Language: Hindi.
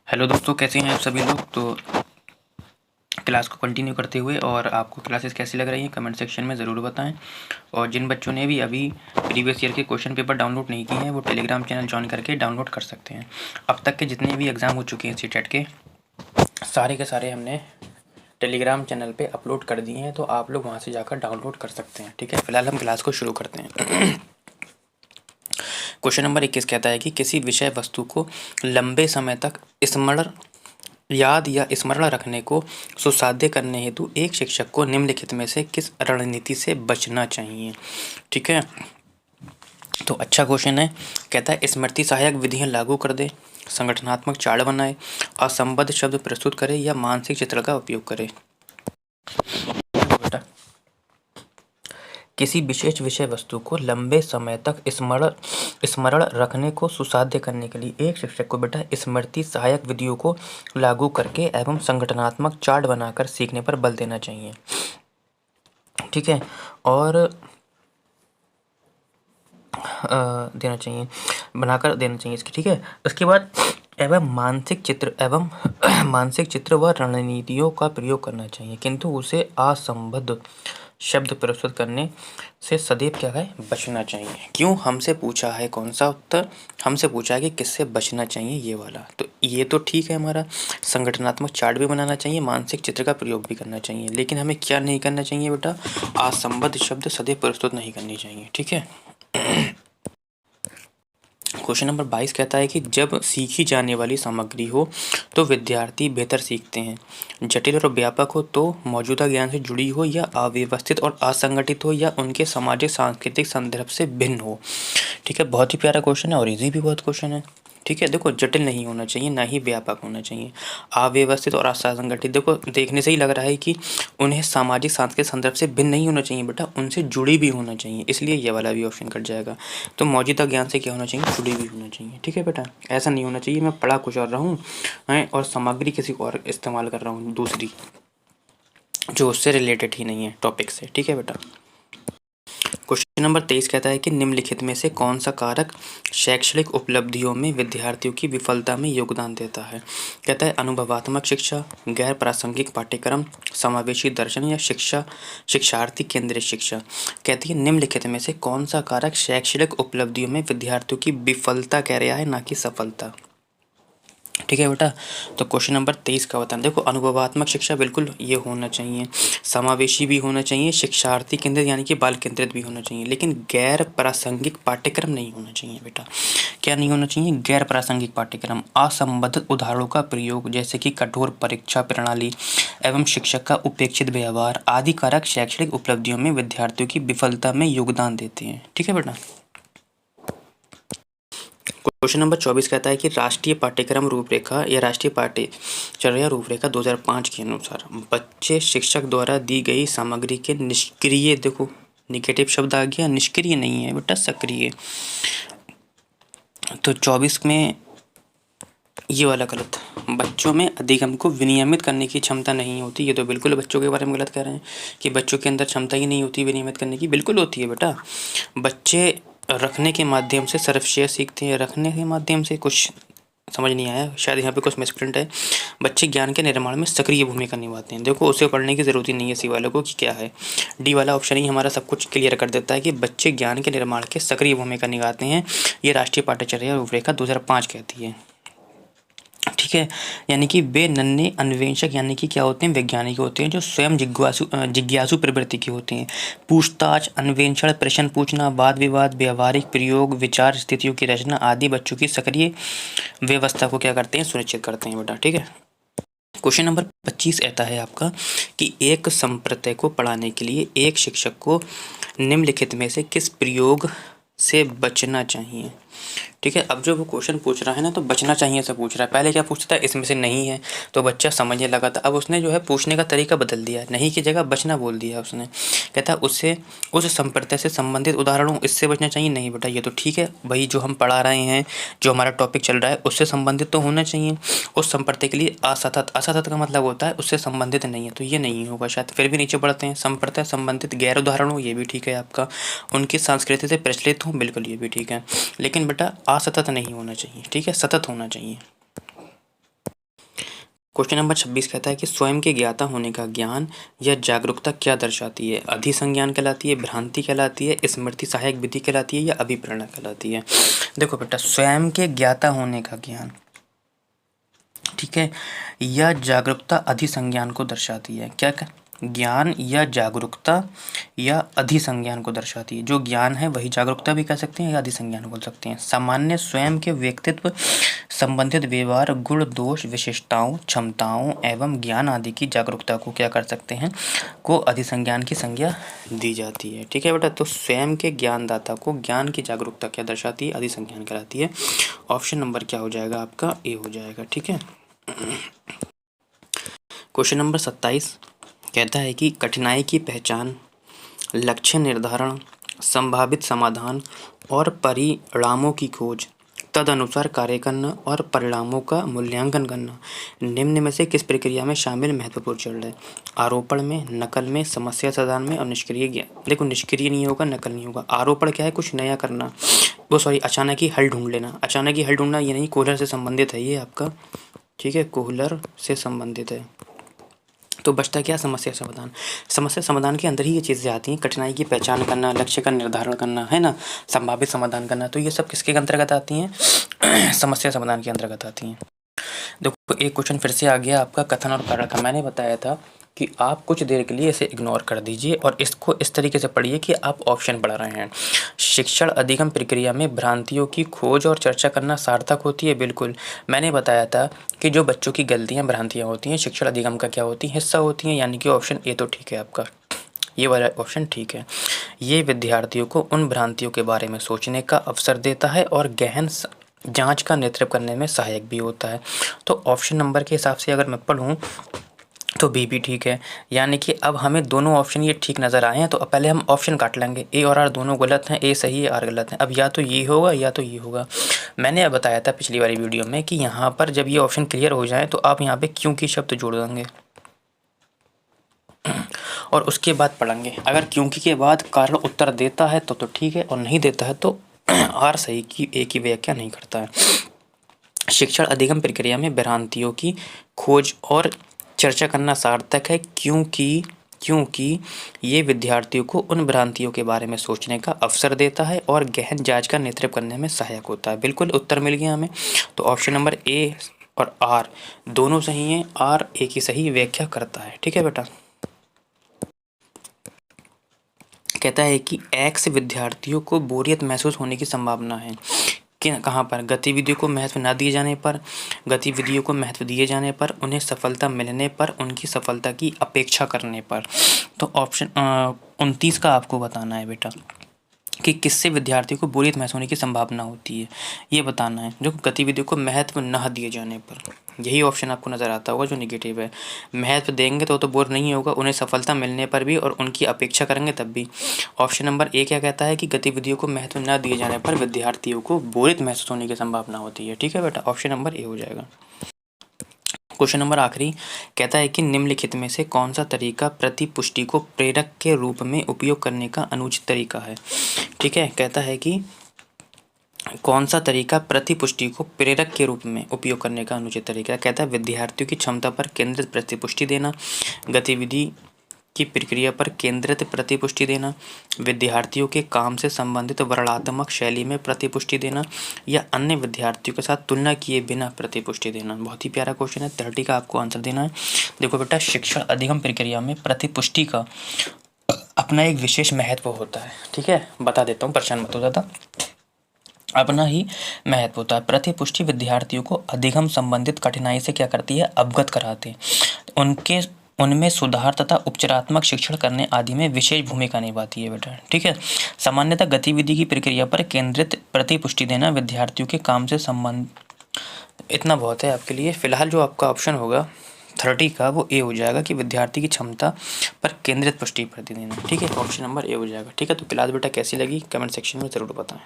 हेलो दोस्तों, कैसे हैं आप सभी लोग। तो क्लास को कंटिन्यू करते हुए और आपको क्लासेस कैसी लग रही हैं कमेंट सेक्शन में ज़रूर बताएं। और जिन बच्चों ने भी अभी प्रीवियस ईयर के क्वेश्चन पेपर डाउनलोड नहीं किए हैं वो टेलीग्राम चैनल ज्वाइन करके डाउनलोड कर सकते हैं। अब तक के जितने भी एग्ज़ाम हो चुके हैं सीटेट के सारे के सारे हमने टेलीग्राम चैनल पर अपलोड कर दिए हैं, तो आप लोग वहाँ से जाकर डाउनलोड कर सकते हैं। ठीक है, फिलहाल हम क्लास को शुरू करते हैं। क्वेश्चन नंबर 21 कहता है कि किसी विषय वस्तु को लंबे समय तक स्मरण याद या स्मरण रखने को सुसाध्य करने हेतु एक शिक्षक को निम्नलिखित में से किस रणनीति से बचना चाहिए। ठीक है, तो अच्छा क्वेश्चन है। कहता है स्मृति सहायक विधियां लागू कर दे, संगठनात्मक चार्ट बनाए, असंबद्ध शब्द प्रस्तुत करे या मानसिक चित्र का उपयोग करे। बेटा, किसी विशेष विषय वस्तु को लंबे समय तक स्मरण रखने को सुसाध्य करने के लिए एक शिक्षक को बेटा स्मृति सहायक विधियों को लागू करके एवं संगठनात्मक चार्ट बनाकर सीखने पर बल देना चाहिए। ठीक है, और बनाकर देना चाहिए इसकी। ठीक है, उसके बाद मानसिक चित्र व रणनीतियों का प्रयोग करना चाहिए, किंतु उसे असंबद्ध शब्द प्रस्तुत करने से सदैव क्या है बचना चाहिए। क्यों हमसे पूछा है, कौन सा उत्तर हमसे पूछा है कि किससे बचना चाहिए, ये वाला। तो ये तो ठीक है, हमारा संगठनात्मक चार्ट भी बनाना चाहिए, मानसिक चित्र का प्रयोग भी करना चाहिए, लेकिन हमें क्या नहीं करना चाहिए बेटा, असंबद्ध शब्द सदैव प्रस्तुत नहीं करनी चाहिए। ठीक है। क्वेश्चन नंबर 22 कहता है कि जब सीखी जाने वाली सामग्री हो तो विद्यार्थी बेहतर सीखते हैं, जटिल और व्यापक हो तो मौजूदा ज्ञान से जुड़ी हो या अव्यवस्थित और असंगठित हो या उनके सामाजिक सांस्कृतिक संदर्भ से भिन्न हो। ठीक है, बहुत ही प्यारा क्वेश्चन है और इजी भी बहुत क्वेश्चन है। ठीक है, देखो जटिल नहीं होना चाहिए, ना ही व्यापक होना चाहिए, अव्यवस्थित और असंगठित। देखो देखने से ही लग रहा है कि उन्हें सामाजिक सांस्कृतिक संदर्भ से भिन्न नहीं होना चाहिए बेटा, उनसे जुड़ी भी होना चाहिए, इसलिए ये वाला भी ऑप्शन कट जाएगा। तो मौजूदा ज्ञान से क्या होना चाहिए, जुड़ी भी होना चाहिए। ठीक है बेटा, ऐसा नहीं होना चाहिए मैं पढ़ा कुछ और रहा हूँ और सामग्री किसी को और इस्तेमाल कर रहा हूँ दूसरी, जो उससे रिलेटेड ही नहीं है टॉपिक से। ठीक है बेटा। क्वेश्चन नंबर 23 कहता है कि निम्नलिखित में से कौन सा कारक शैक्षणिक उपलब्धियों में विद्यार्थियों की विफलता में योगदान देता है। कहता है अनुभवात्मक शिक्षा, गैर प्रासंगिक पाठ्यक्रम, समावेशी दर्शन या शिक्षार्थी केंद्रित शिक्षा। कहती है निम्नलिखित में से कौन सा कारक शैक्षणिक उपलब्धियों में विद्यार्थियों की विफलता कह रहा है, ना कि सफलता। ठीक है बेटा, तो क्वेश्चन नंबर 23 का बताना। देखो अनुभवात्मक शिक्षा बिल्कुल ये होना चाहिए, समावेशी भी होना चाहिए, शिक्षार्थी केंद्रित यानी कि बाल केंद्रित भी होना चाहिए, लेकिन गैर प्रासंगिक पाठ्यक्रम नहीं होना चाहिए बेटा। क्या नहीं होना चाहिए, गैर प्रासंगिक पाठ्यक्रम, असंबद्ध उदाहरणों का प्रयोग जैसे कि कठोर परीक्षा प्रणाली एवं शिक्षक का उपेक्षित व्यवहार आदि कारक शैक्षणिक उपलब्धियों में विद्यार्थियों की विफलता में योगदान देते हैं। ठीक है बेटा। क्वेश्चन नंबर 24 कहता है कि राष्ट्रीय पाठ्यक्रम रूपरेखा या राष्ट्रीय पाठ्यचर्या रूपरेखा 2005 के अनुसार बच्चे शिक्षक द्वारा दी गई सामग्री के निष्क्रिय, देखो निगेटिव शब्द आ गया, निष्क्रिय नहीं है बेटा, सक्रिय। तो 24 में ये वाला गलत, बच्चों में अधिगम को विनियमित करने की क्षमता नहीं होती। ये तो बिल्कुल बच्चों के बारे में गलत कह रहे हैं कि बच्चों के अंदर क्षमता ही नहीं होती विनियमित करने की, बिल्कुल होती है बेटा। बच्चे रखने के माध्यम से सर्वश्रेय सीखते हैं, रखने के माध्यम से कुछ समझ नहीं आया, शायद यहाँ पे कुछ मिसप्रिंट है। बच्चे ज्ञान के निर्माण में सक्रिय भूमिका निभाते हैं। देखो उसे पढ़ने की ज़रूरत ही नहीं है सी वालों को कि क्या है, डी वाला ऑप्शन ही हमारा सब कुछ क्लियर कर देता है कि बच्चे ज्ञान के निर्माण के सक्रिय भूमिका निभाते हैं। ये राष्ट्रीय पाठ्यचर्या रूपरेखा 2005 कहती है। ठीक है, यानी कि वे नन्हे अन्वेषक यानी कि क्या होते हैं, वैज्ञानिक होते हैं जो स्वयं जिज्ञासु प्रवृत्ति के होते हैं। पूछताछ, अन्वेषण, प्रश्न पूछना, वाद विवाद, व्यवहारिक प्रयोग, विचार स्थितियों की रचना आदि बच्चों की सक्रिय व्यवस्था को क्या करते हैं, सुनिश्चित करते हैं बेटा। ठीक है। क्वेश्चन नंबर 25 ऐसा है आपका कि एक संप्रदाय को पढ़ाने के लिए एक शिक्षक को निम्नलिखित में से किस प्रयोग से बचना चाहिए। ठीक है, अब जो वो क्वेश्चन पूछ रहा है ना, तो बचना चाहिए से पूछ रहा है। पहले क्या पूछता था, इसमें से नहीं है, तो बच्चा समझने लगा था। अब उसने जो है पूछने का तरीका बदल दिया है, नहीं की जगह बचना बोल दिया उसने। कहता है उससे उस संप्रदाय से संबंधित उदाहरणों इससे बचना चाहिए। नहीं बेटा, ये तो ठीक है भाई, जो हम पढ़ा रहे हैं, जो हमारा टॉपिक चल रहा है उससे संबंधित तो होना चाहिए। उस संप्रदाय के लिए असतत का मतलब होता है उससे संबंधित नहीं है, तो ये नहीं होगा शायद। फिर भी नीचे बढ़ते हैं, संप्रदाय संबंधित गैर उदाहरणों, ये भी ठीक है आपका। उनकी संस्कृति से प्रचलित हूँ, बिल्कुल ये भी ठीक है, लेकिन बेटा असतत नहीं होना चाहिए। ठीक है, सतत होना चाहिए। क्वेश्चन नंबर 26 कहता है कि स्वयं के ज्ञाता होने का ज्ञान या जागरूकता क्या दर्शाती है? अधिसंज्ञान कहलाती है, भ्रांति कहलाती है, स्मृति सहायक विधि कहलाती है या अभिप्रेरणा कहलाती है? देखो बेटा, स्वयं के ज्ञाता होने का ज्ञान, ठीक है, या जागरूकता अधिसंज्ञान को दर्शाती है। क्या ज्ञान या जागरूकता या अधिसंज्ञान को दर्शाती है। जो ज्ञान है वही जागरूकता भी कह सकते हैं या अधिसंज्ञान बोल सकते हैं। सामान्य स्वयं के व्यक्तित्व संबंधित व्यवहार, गुण, दोष, विशेषताओं, क्षमताओं एवं ज्ञान आदि की जागरूकता को क्या कर सकते हैं, को अधिसंज्ञान की संज्ञा दी जाती है। ठीक है बेटा, तो स्वयं के ज्ञानदाता को ज्ञान की जागरूकता क्या दर्शाती है? अधिसंज्ञान कहलाती है। ऑप्शन नंबर क्या हो जाएगा आपका? ए हो जाएगा। ठीक है। क्वेश्चन नंबर 27 कहता है कि कठिनाई की पहचान, लक्ष्य निर्धारण, संभावित समाधान और परिणामों की खोज, तदनुसार कार्य करना और परिणामों का मूल्यांकन करना निम्न में से किस प्रक्रिया में शामिल महत्वपूर्ण चरण है? आरोपण में, नकल में, समस्या समाधान में और निष्क्रिय ज्ञान। देखो, निष्क्रिय नहीं होगा, नकल नहीं होगा। आरोपण क्या है? कुछ नया करना, अचानक ही हल ढूंढ लेना। अचानक ही हल ढूंढना ये नहीं, कोहलर से संबंधित है ये आपका। ठीक है, कोहलर से संबंधित है। तो बचता क्या? समस्या समाधान। समस्या समाधान के अंदर ही ये चीज़ें आती हैं। कठिनाई की पहचान करना, लक्ष्य का निर्धारण करना, है ना, संभावित समाधान करना, तो ये सब किसके अंतर्गत आती हैं? समस्या समाधान के अंतर्गत आती हैं। देखो, एक क्वेश्चन फिर से आ गया आपका कथन और कारण का। मैंने बताया था कि आप कुछ देर के लिए इसे इग्नोर कर दीजिए और इसको इस तरीके से पढ़िए कि आप ऑप्शन पढ़ रहे हैं। शिक्षण अधिगम प्रक्रिया में भ्रांतियों की खोज और चर्चा करना सार्थक होती है। बिल्कुल, मैंने बताया था कि जो बच्चों की गलतियाँ, भ्रांतियाँ होती हैं, शिक्षण अधिगम का क्या होती है? हिस्सा होती हैं। यानी कि ऑप्शन ए तो ठीक है आपका, ये वाला ऑप्शन ठीक है। ये विद्यार्थियों को उन भ्रांतियों के बारे में सोचने का अवसर देता है और गहन जांच का नेतृत्व करने में सहायक भी होता है। तो ऑप्शन नंबर के हिसाब से अगर मैं पढ़ूँ तो बी भी ठीक है। यानी कि अब हमें दोनों ऑप्शन ये ठीक नज़र आए हैं, तो अब पहले हम ऑप्शन काट लेंगे। ए और आर दोनों गलत हैं, ए सही है, आर गलत है। अब या तो ये होगा या तो ये होगा। मैंने अब बताया था पिछली वाली वीडियो में कि यहाँ पर जब ये ऑप्शन क्लियर हो जाए तो आप यहाँ पे क्योंकि शब्द जोड़ देंगे और उसके बाद पढ़ेंगे। अगर क्योंकि के बाद कारण उत्तर देता है तो ठीक है, और नहीं देता है तो आर सही की ए की व्याख्या नहीं करता है। शिक्षण अधिगम प्रक्रिया में भ्रांतियों की खोज और चर्चा करना सार्थक है क्योंकि ये विद्यार्थियों को उन भ्रांतियों के बारे में सोचने का अवसर देता है और गहन जांच का नेतृत्व करने में सहायक होता है। बिल्कुल उत्तर मिल गया हमें। तो ऑप्शन नंबर ए और आर दोनों सही हैं। आर ए की सही व्याख्या करता है। ठीक है बेटा। कहता है कि एक्स विद्यार्थियों को बोरियत महसूस होने की संभावना है कि कहाँ पर? गतिविधियों को महत्व न दिए जाने पर, गतिविधियों को महत्व दिए जाने पर, उन्हें सफलता मिलने पर, उनकी सफलता की अपेक्षा करने पर। तो ऑप्शन 29 का आपको बताना है बेटा कि किससे विद्यार्थियों को बोरियत महसूस होने की संभावना होती है, ये बताना है। जो गतिविधियों को महत्व न दिए जाने पर, यही ऑप्शन आपको नज़र आता होगा जो निगेटिव है। महत्व देंगे तो बोर नहीं होगा, उन्हें सफलता मिलने पर भी और उनकी अपेक्षा करेंगे तब भी। ऑप्शन नंबर ए क्या कहता है कि गतिविधियों को महत्व न दिए जाने पर विद्यार्थियों को बोरियत महसूस होने की संभावना होती है। ठीक है बेटा, ऑप्शन नंबर ए हो जाएगा। क्वेश्चन नंबर आखिरी कहता है कि निम्नलिखित में से कौन सा तरीका प्रतिपुष्टि को प्रेरक के रूप में उपयोग करने का अनुचित तरीका है? ठीक है, कहता है कि कौन सा तरीका प्रतिपुष्टि को प्रेरक के रूप में उपयोग करने का अनुचित तरीका है? कहता है विद्यार्थियों की क्षमता पर केंद्रित प्रतिपुष्टि देना, गतिविधि की प्रक्रिया पर केंद्रित प्रतिपुष्टि देना, विद्यार्थियों के काम से संबंधित वर्णनात्मक शैली में प्रतिपुष्टि देना, या अन्य विद्यार्थियों के साथ तुलना किए बिना प्रतिपुष्टि देना। बहुत ही प्यारा क्वेश्चन है। 30 का आपको आंसर देना है। देखो बेटा, शिक्षण अधिगम प्रक्रिया में प्रतिपुष्टि का अपना एक विशेष महत्व होता है। ठीक है, बता देता हूँ, परेशान मत हो ज़्यादा। अपना ही महत्व होता है। प्रतिपुष्टि विद्यार्थियों को अधिगम संबंधित कठिनाई से क्या करती है? अवगत कराते हैं। उनमें सुधार तथा उपचारात्मक शिक्षण करने आदि में विशेष भूमिका निभाती है बेटा। ठीक है, सामान्यतः गतिविधि की प्रक्रिया पर केंद्रित प्रतिपुष्टि देना विद्यार्थियों के काम से संबंध। इतना बहुत है आपके लिए। फिलहाल जो आपका ऑप्शन होगा 30 का वो ए हो जाएगा कि विद्यार्थी की क्षमता पर केंद्रित पुष्टि प्रति देना। ठीक है, ऑप्शन नंबर ए हो जाएगा। ठीक है, तो क्लास बेटा कैसी लगी कमेंट सेक्शन में ज़रूर बताएं।